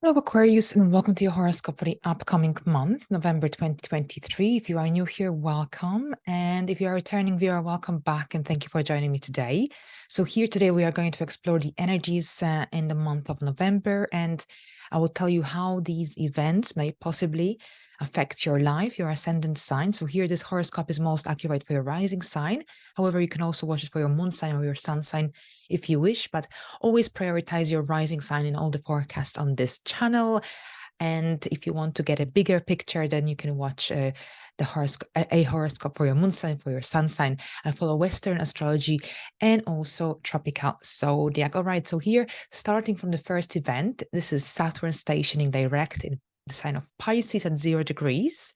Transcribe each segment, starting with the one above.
Hello, Aquarius, and welcome to your horoscope for the upcoming month, November 2023. If you are new here, welcome. And if you are a returning viewer, welcome back and thank you for joining me today. So here today, we are going to explore the energies in the month of November, and I will tell you how these events may possibly affect your life, your ascendant sign. So here, this horoscope is most accurate for your rising sign. However, you can also watch it for your moon sign or your sun sign if you wish, but always prioritize your rising sign in all the forecasts on this channel. And if you want to get a bigger picture, then you can watch the horoscope for your moon sign, for your sun sign, and follow Western astrology and also tropical zodiac. All right, so here, starting from the first event, this is Saturn stationing direct in the sign of Pisces at 0 degrees.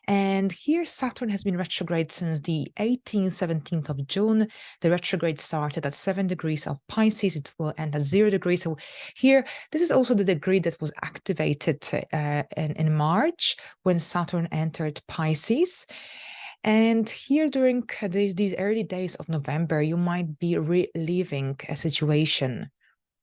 And here Saturn has been retrograde since the 18th, 17th of June. The retrograde started at 7 degrees of Pisces. It will end at 0 degrees. So here, this is also the degree that was activated in March when Saturn entered Pisces. And here during these early days of November, you might be reliving a situation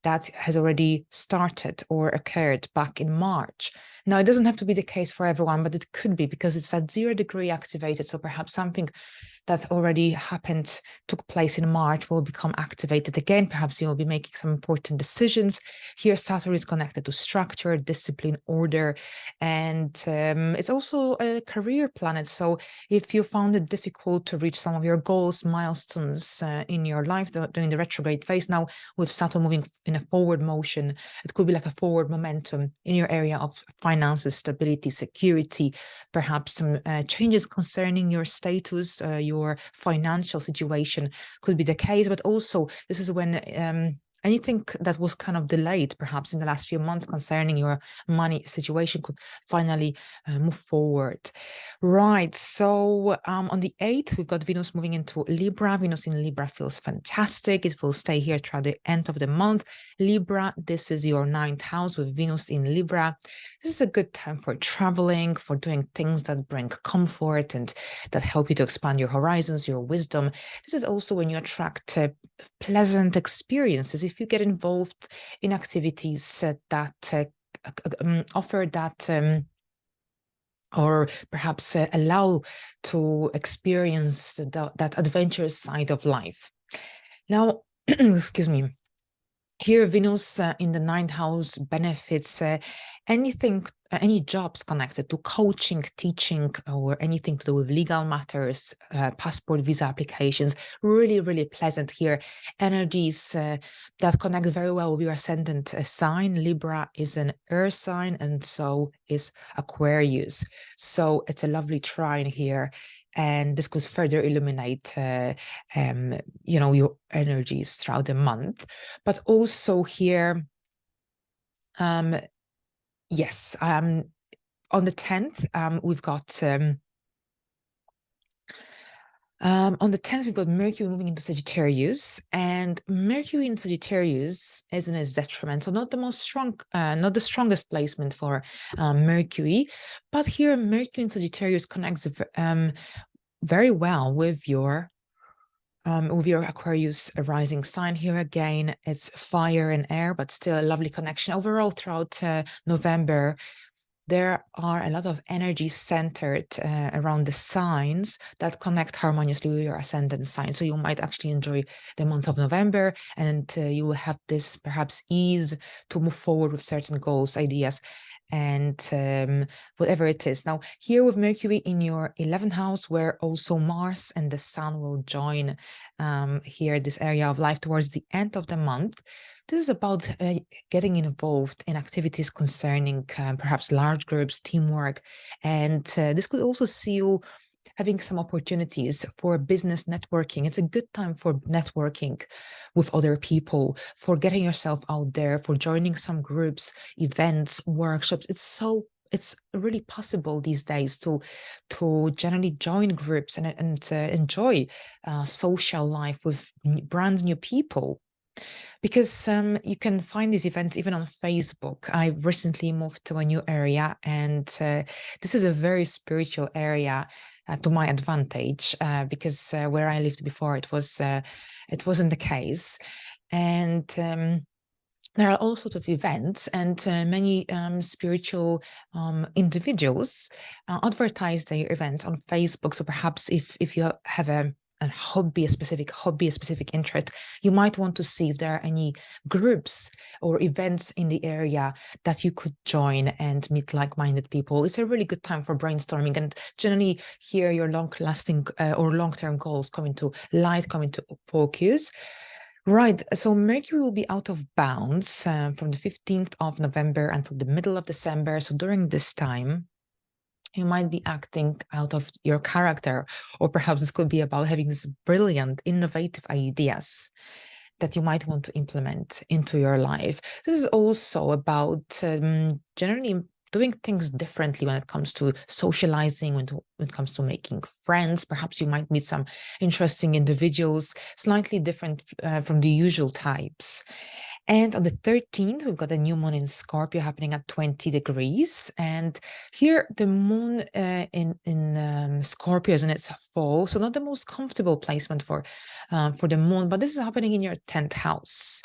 that has already started or occurred back in March. Now, it doesn't have to be the case for everyone, but it could be because it's at 0 degree activated. So perhaps something that already happened, took place in March, will become activated again. Perhaps you will be making some important decisions. Here, Saturn is connected to structure, discipline, order, and it's also a career planet. So if you found it difficult to reach some of your goals, milestones in your life during the retrograde phase, now with Saturn moving in a forward motion, it could be like a forward momentum in your area of finances, stability, security, perhaps some changes concerning your status, your financial situation could be the case. But also, this is when anything that was kind of delayed perhaps in the last few months concerning your money situation could finally move forward. Right, so on the 8th, we've got Venus moving into Libra. Venus in Libra feels fantastic. It will stay here throughout the end of the month. Libra, this is your 9th house with Venus in Libra. This is a good time for traveling, for doing things that bring comfort and that help you to expand your horizons, your wisdom. This is also when you attract pleasant experiences. If you get involved in activities that offer that or perhaps allow to experience that adventurous side of life. Now, excuse me, here, Venus in the 9th house benefits any jobs connected to coaching, teaching, or anything to do with legal matters, passport, visa applications. Really, really pleasant here. Energies that connect very well with your ascendant sign. Libra is an earth sign, and so is Aquarius. So it's a lovely trine here. And this could further illuminate, your energies throughout the month. But also here, yes, on the 10th, we've got Mercury moving into Sagittarius, and Mercury in Sagittarius is in its detriment. So not the strongest placement for Mercury, but here Mercury in Sagittarius connects very well with your Aquarius rising sign. Here again, it's fire and air, but still a lovely connection. Overall, throughout November, there are a lot of energies centered around the signs that connect harmoniously with your ascendant sign. So you might actually enjoy the month of November, and you will have this perhaps ease to move forward with certain goals, ideas, and whatever it is. Now, here with Mercury in your 11th house, where also Mars and the Sun will join here, this area of life towards the end of the month. This is about getting involved in activities concerning perhaps large groups, teamwork, and this could also see you having some opportunities for business networking. It's a good time for networking with other people, for getting yourself out there, for joining some groups, events, workshops. It's really possible these days to generally join groups and enjoy social life with brand new people, because you can find these events even on Facebook. I recently moved to a new area, and this is a very spiritual area to my advantage, because where I lived before, it wasn't the case. And there are all sorts of events, and many spiritual individuals advertise their events on Facebook. So perhaps if you have a hobby, a specific hobby, a specific interest, you might want to see if there are any groups or events in the area that you could join and meet like-minded people. It's a really good time for brainstorming, and generally here your long-lasting or long-term goals come into light, come into focus. Right, so Mercury will be out of bounds from the 15th of November until the middle of December. So during this time, you might be acting out of your character, or perhaps this could be about having these brilliant, innovative ideas that you might want to implement into your life. This is also about generally doing things differently when it comes to socializing, when it comes to making friends. Perhaps you might meet some interesting individuals, slightly different from the usual types. And on the 13th, we've got a new moon in Scorpio happening at 20 degrees. And here the moon in Scorpio is in its fall. So not the most comfortable placement for the moon, but this is happening in your 10th house.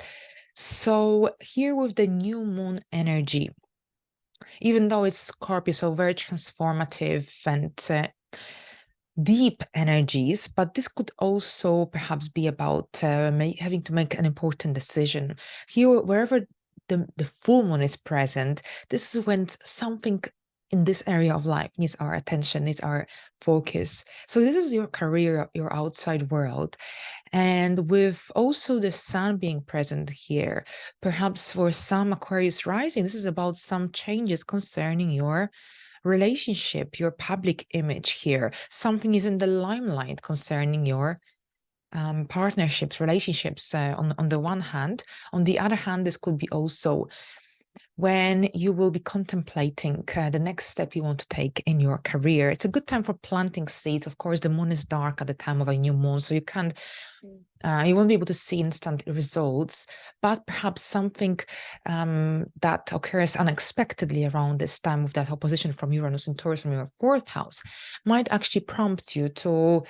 So here with the new moon energy, even though it's Scorpio, so very transformative and deep energies, but this could also perhaps be about having to make an important decision. Here, wherever the full moon is present, this is when something in this area of life needs our attention, needs our focus. So this is your career, your outside world. And with also the sun being present here, perhaps for some Aquarius rising, this is about some changes concerning your relationship, your public image here. Something is in the limelight concerning your partnerships, relationships on the one hand. On the other hand, this could be also when you will be contemplating the next step you want to take in your career. It's a good time for planting seeds. Of course, the moon is dark at the time of a new moon, so you won't be able to see instant results, but perhaps something that occurs unexpectedly around this time with that opposition from Uranus and Taurus from your 4th house might actually prompt you to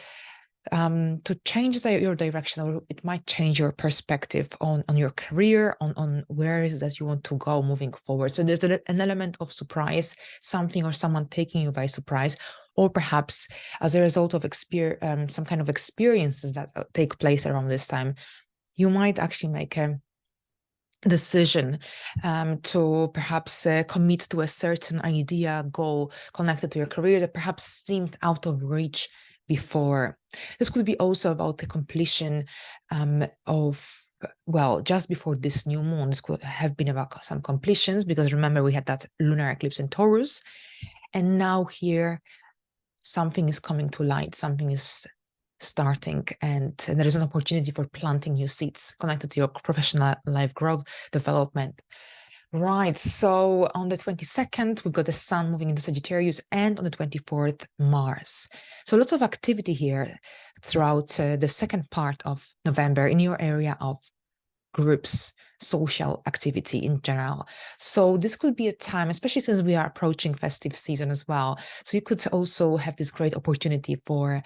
change your direction, or it might change your perspective on your career, on where is that you want to go moving forward. So there's an element of surprise, something or someone taking you by surprise, or perhaps as a result of some kind of experiences that take place around this time, you might actually make a decision to perhaps commit to a certain idea, goal connected to your career that perhaps seemed out of reach before. This could be also about the completion just before this new moon. This could have been about some completions, because remember we had that lunar eclipse in Taurus, and now here something is coming to light, something is starting, and there is an opportunity for planting new seeds connected to your professional life growth, development. Right, so on the 22nd, we've got the sun moving into Sagittarius, and on the 24th, Mars. So lots of activity here throughout the second part of November in your area of groups, social activity in general. So this could be a time, especially since we are approaching festive season as well. So you could also have this great opportunity for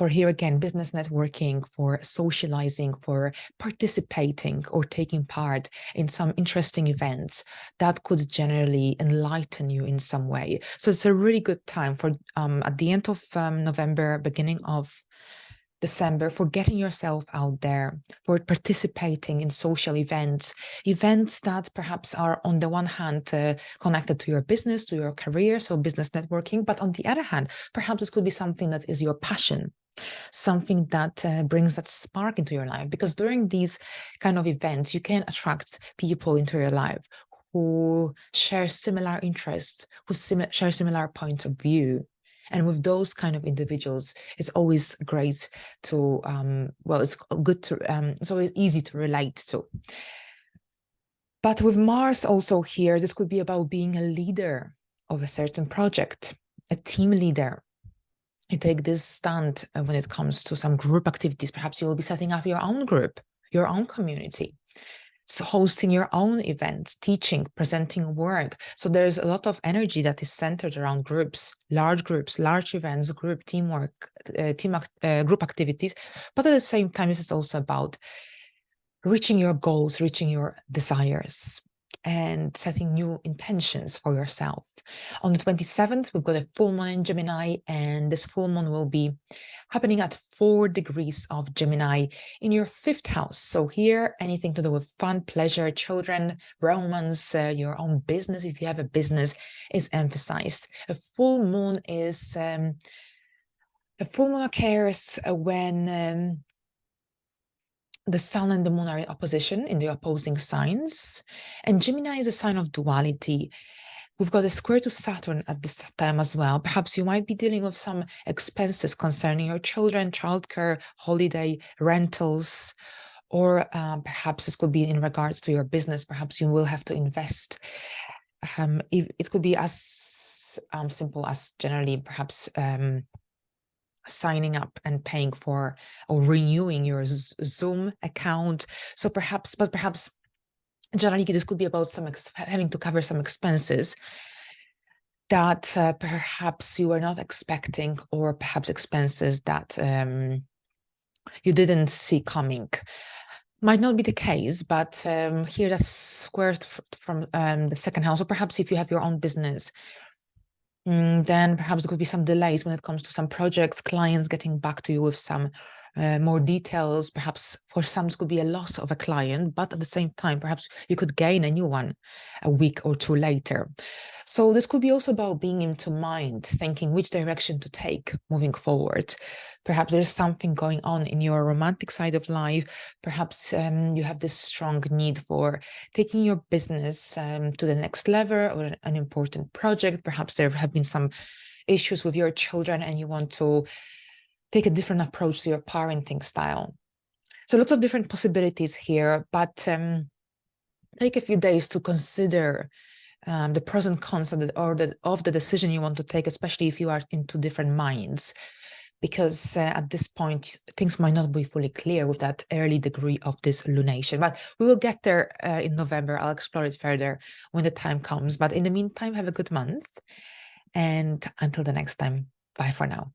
here again, business networking, for socializing, for participating or taking part in some interesting events that could generally enlighten you in some way. So it's a really good time for at the end of November, beginning of December, for getting yourself out there, for participating in social events that perhaps are on the one hand connected to your business, to your career, so business networking, but on the other hand, perhaps this could be something that is your passion, something that brings that spark into your life, because during these kind of events, you can attract people into your life who share similar interests, who share similar points of view. And with those kind of individuals, it's always great to, it's good to, it's always easy to relate to. But with Mars also here, this could be about being a leader of a certain project, a team leader. You take this stand when it comes to some group activities. Perhaps you will be setting up your own group, your own community. So hosting your own events, teaching, presenting work. So there's a lot of energy that is centered around groups, large events, group teamwork, group activities. But at the same time, this is also about reaching your goals, reaching your desires, and setting new intentions for yourself. On the 27th, we've got a full moon in Gemini, and this full moon will be happening at 4 degrees of Gemini in your 5th house. So here, anything to do with fun, pleasure, children, romance, your own business, if you have a business, is emphasized. A full moon occurs when the sun and the moon are in opposition, in the opposing signs. And Gemini is a sign of duality. We've got a square to Saturn at this time as well. Perhaps you might be dealing with some expenses concerning your children, childcare, holiday, rentals, or perhaps this could be in regards to your business. Perhaps you will have to invest. It could be as simple as generally perhaps signing up and paying for or renewing your Zoom account. So perhaps generally this could be about having to cover some expenses that perhaps you were not expecting, or perhaps expenses that you didn't see coming. Might not be the case, but here that's squared from the 2nd house. Or perhaps if you have your own business, then perhaps there could be some delays when it comes to some projects, clients getting back to you with some more details. Perhaps for some, it could be a loss of a client, but at the same time, perhaps you could gain a new one a week or two later. So this could be also about being into mind, thinking which direction to take moving forward. Perhaps there's something going on in your romantic side of life. Perhaps you have this strong need for taking your business to the next level, or an important project. Perhaps there have been some issues with your children and you want to take a different approach to your parenting style. So lots of different possibilities here, but take a few days to consider the pros and cons of the decision you want to take, especially if you are into different minds, because at this point, things might not be fully clear with that early degree of this lunation. But we will get there in November. I'll explore it further when the time comes. But in the meantime, have a good month. And until the next time, bye for now.